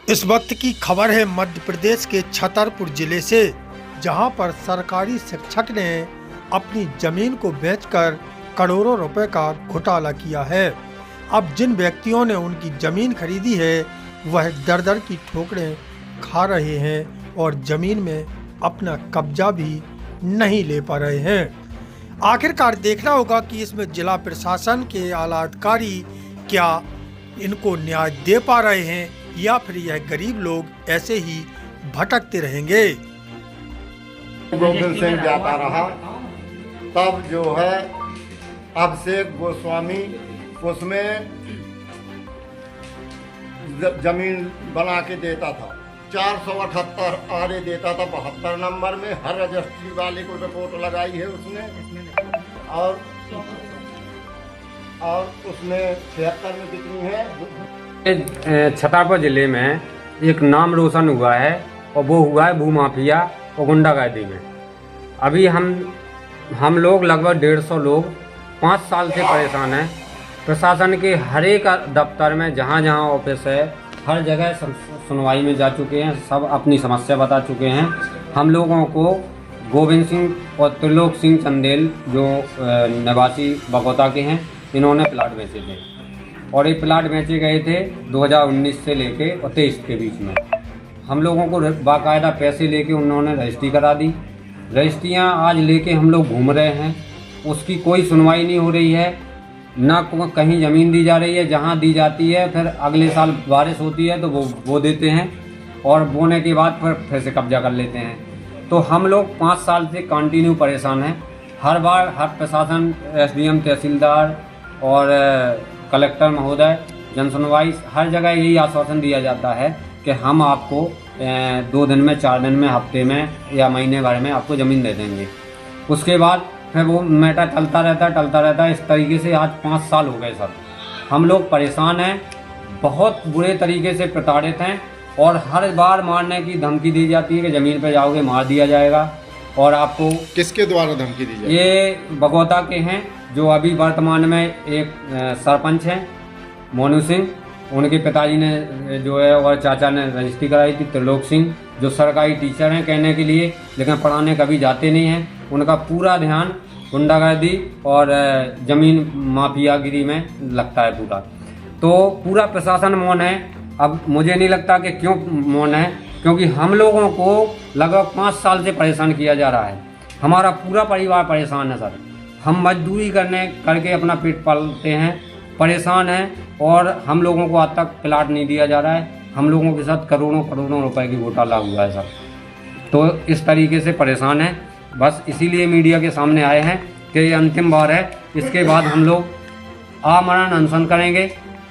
इस वक्त की खबर है मध्य प्रदेश के छतरपुर जिले से, जहां पर सरकारी शिक्षक ने अपनी जमीन को बेचकर करोड़ों रुपए का घोटाला किया है। अब जिन व्यक्तियों ने उनकी जमीन खरीदी है वह दर दर की ठोकरें खा रहे हैं और जमीन में अपना कब्जा भी नहीं ले पा रहे हैं। आखिरकार देखना होगा कि इसमें जिला प्रशासन के आला अधिकारी क्या इनको न्याय दे पा रहे हैं या फिर यह गरीब लोग ऐसे ही भटकते रहेंगे। गोविंद सिंह जाता रहा, तब जो है अभिषेक गोस्वामी उसमें जमीन बना के देता था। 478 आरे देता था 72 नंबर में। हर रजिस्ट्री वाले को रिपोर्ट लगाई है उसने, और उसमें 76 में कितनी है। छतरपुर जिले में एक नाम रोशन हुआ है और वो हुआ है भूमाफिया और गुंडागर्दी में। अभी हम लोग लगभग 150 लोग 5 साल से परेशान हैं। प्रशासन के हर एक दफ्तर में जहाँ जहाँ ऑफिस है हर जगह सुनवाई में जा चुके हैं, सब अपनी समस्या बता चुके हैं। हम लोगों को गोविंद सिंह और त्रिलोक सिंह चंदेल जो निवासी बगोता के हैं, इन्होंने प्लाट बेचे थे और ये प्लाट बेचे गए थे 2019 से लेके और 23 के बीच में। हम लोगों को बाकायदा पैसे लेके उन्होंने रजिस्ट्री करा दी। रजिस्ट्रियाँ आज लेके हम लोग घूम रहे हैं, उसकी कोई सुनवाई नहीं हो रही है, ना कहीं ज़मीन दी जा रही है। जहाँ दी जाती है फिर अगले साल बारिश होती है तो वो देते हैं और बोने के बाद फिर से कब्जा कर लेते हैं। तो हम लोग 5 साल से कंटिन्यू परेशान हैं। हर बार हर प्रशासन, एसडीएम, तहसीलदार और कलेक्टर महोदय, जनसुनवाई, हर जगह यही आश्वासन दिया जाता है कि हम आपको 2 दिन में, 4 दिन में, हफ्ते में या महीने भर में आपको ज़मीन दे देंगे। उसके बाद फिर वो मैटर टलता रहता है। इस तरीके से आज 5 साल हो गए सर। हम लोग परेशान हैं, बहुत बुरे तरीके से प्रताड़ित हैं और हर बार मारने की धमकी दी जाती है कि ज़मीन पे जाओगे मार दिया जाएगा। और आपको किसके द्वारा धमकी दी जाती है? ये बगोता के हैं जो अभी वर्तमान में एक सरपंच हैं मोनू सिंह, उनके पिताजी ने जो है और चाचा ने रजिस्ट्री कराई थी। त्रिलोक सिंह जो सरकारी टीचर हैं कहने के लिए, लेकिन पढ़ाने कभी जाते नहीं हैं। उनका पूरा ध्यान गुंडागर्दी और ज़मीन माफियागिरी में लगता है पूरा। तो पूरा प्रशासन मौन है। अब मुझे नहीं लगता कि क्यों मौन है, क्योंकि हम लोगों को लगभग 5 साल से परेशान किया जा रहा है। हमारा पूरा परिवार परेशान है सर। हम मजदूरी करके अपना पेट पालते हैं, परेशान हैं और हम लोगों को आज तक प्लाट नहीं दिया जा रहा है। हम लोगों के साथ करोड़ों रुपए की घोटाला हुआ है सर। तो इस तरीके से परेशान हैं। बस इसीलिए मीडिया के सामने आए हैं कि ये अंतिम बार है। इसके बाद हम लोग आमरण अनशन करेंगे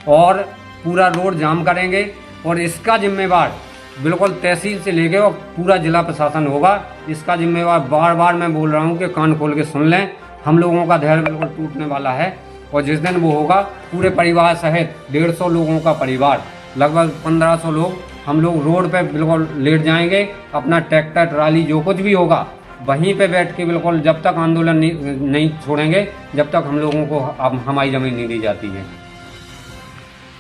और पूरा रोड जाम करेंगे और इसका जिम्मेवार बिल्कुल तहसील से लेके और पूरा जिला प्रशासन होगा। इसका जिम्मेवार बार बार मैं बोल रहा हूँ कि कान खोल के सुन लें। हम लोगों का धैर्य बिल्कुल टूटने वाला है और जिस दिन वो होगा पूरे परिवार सहित 150 लोगों का परिवार, लगभग 1500 लोग, हम लोग रोड पे बिल्कुल लेट जाएंगे। अपना ट्रैक्टर, ट्राली, जो कुछ भी होगा वहीं पे बैठ के बिल्कुल जब तक आंदोलन नहीं छोड़ेंगे, जब तक हम लोगों को हमारी ज़मीन नहीं दी जाती है।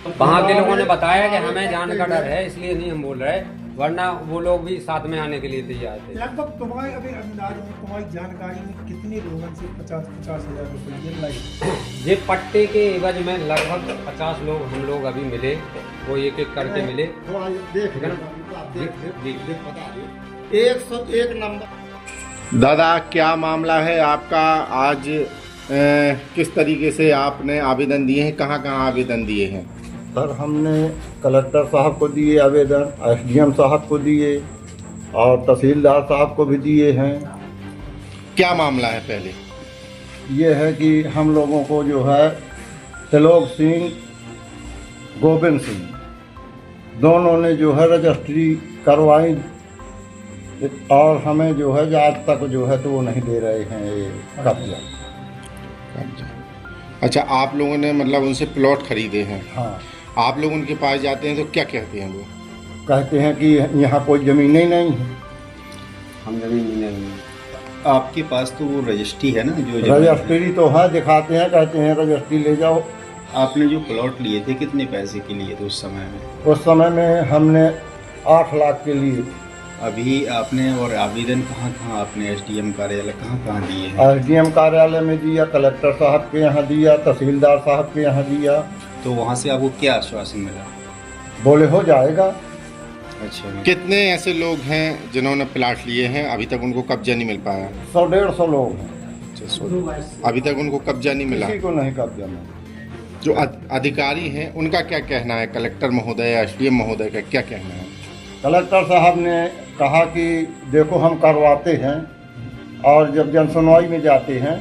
वहाँ के लोगों ने बताया कि हमें जान का डर है, इसलिए नहीं हम बोल रहे, वरना वो लोग भी साथ में आने के लिए तैयार थे। लगभग तुम्हारे अभी अंदाज में, तुम्हारी जानकारी में कितने लोगों से 50 हजार रुपये ये पट्टे के एवज में लगभग 50 लोग हम लोग अभी मिले, वो एक एक करके मिले। देख 101 नंबर। दादा, क्या मामला है आपका? आज किस तरीके से आपने आवेदन दिए हैं, कहाँ आवेदन दिए हैं? सर, हमने कलेक्टर साहब को दिए आवेदन, एसडीएम साहब को दिए और तहसीलदार साहब को भी दिए हैं। क्या मामला है? पहले ये है कि हम लोगों को जो है त्रिलोक सिंह, गोविंद सिंह दोनों ने जो है रजिस्ट्री करवाई और हमें जो है आज तक जो है तो वो नहीं दे रहे हैं ये कब्जा। अच्छा, आप लोगों ने मतलब उनसे प्लॉट खरीदे हैं? हाँ। आप लोग उनके पास जाते हैं तो क्या कहते हैं वो? कहते हैं कि यहाँ कोई ज़मीन ही नहीं है। हम ज़मीन नहीं। आपके पास तो वो रजिस्ट्री है ना? जो रजिस्ट्री तो है, दिखाते हैं, कहते हैं रजिस्ट्री ले जाओ। आपने जो प्लॉट लिए थे कितने पैसे के लिए थे उस समय में? उस समय में हमने 8 लाख के लिए। अभी आपने और आवेदन कहाँ आपने एसडीएम कार्यालय कहाँ दिए हैं? एसडीएम कार्यालय में दिया, कलेक्टर साहब के यहाँ दिया, तहसीलदार साहब के यहाँ दिया। तो वहाँ से आपको क्या आश्वासन मिला? बोले हो जाएगा। अच्छा, कितने ऐसे लोग हैं जिन्होंने प्लाट लिए हैं अभी तक उनको कब्जा नहीं मिल पाया? 100-150 लोग हैं, अभी तक उनको कब्जा नहीं मिला। किसी को नहीं कब्जा मिला। जो अधिकारी हैं उनका क्या कहना है? कलेक्टर महोदय या एसडीएम महोदय का क्या कहना है? कलेक्टर साहब ने कहा कि देखो हम करवाते हैं, और जब जन सुनवाई में जाते हैं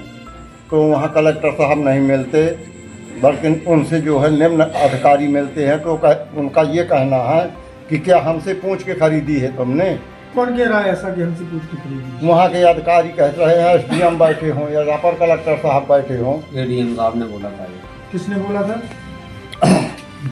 तो वहाँ कलेक्टर साहब नहीं मिलते, बल्कि उनसे जो है निम्न अधिकारी मिलते हैं। तो उनका ये कहना है कि क्या हमसे पूछ के खरीदी है तुमने? कौन कह रहा है ऐसा कि हमसे पूछ के खरीदी? वहाँ के अधिकारी कह रहे हैं, एसडीएम बैठे हों या अपर कलेक्टर साहब बैठे हों। एडीएम साहब ने बोला था ये। किसने बोला था?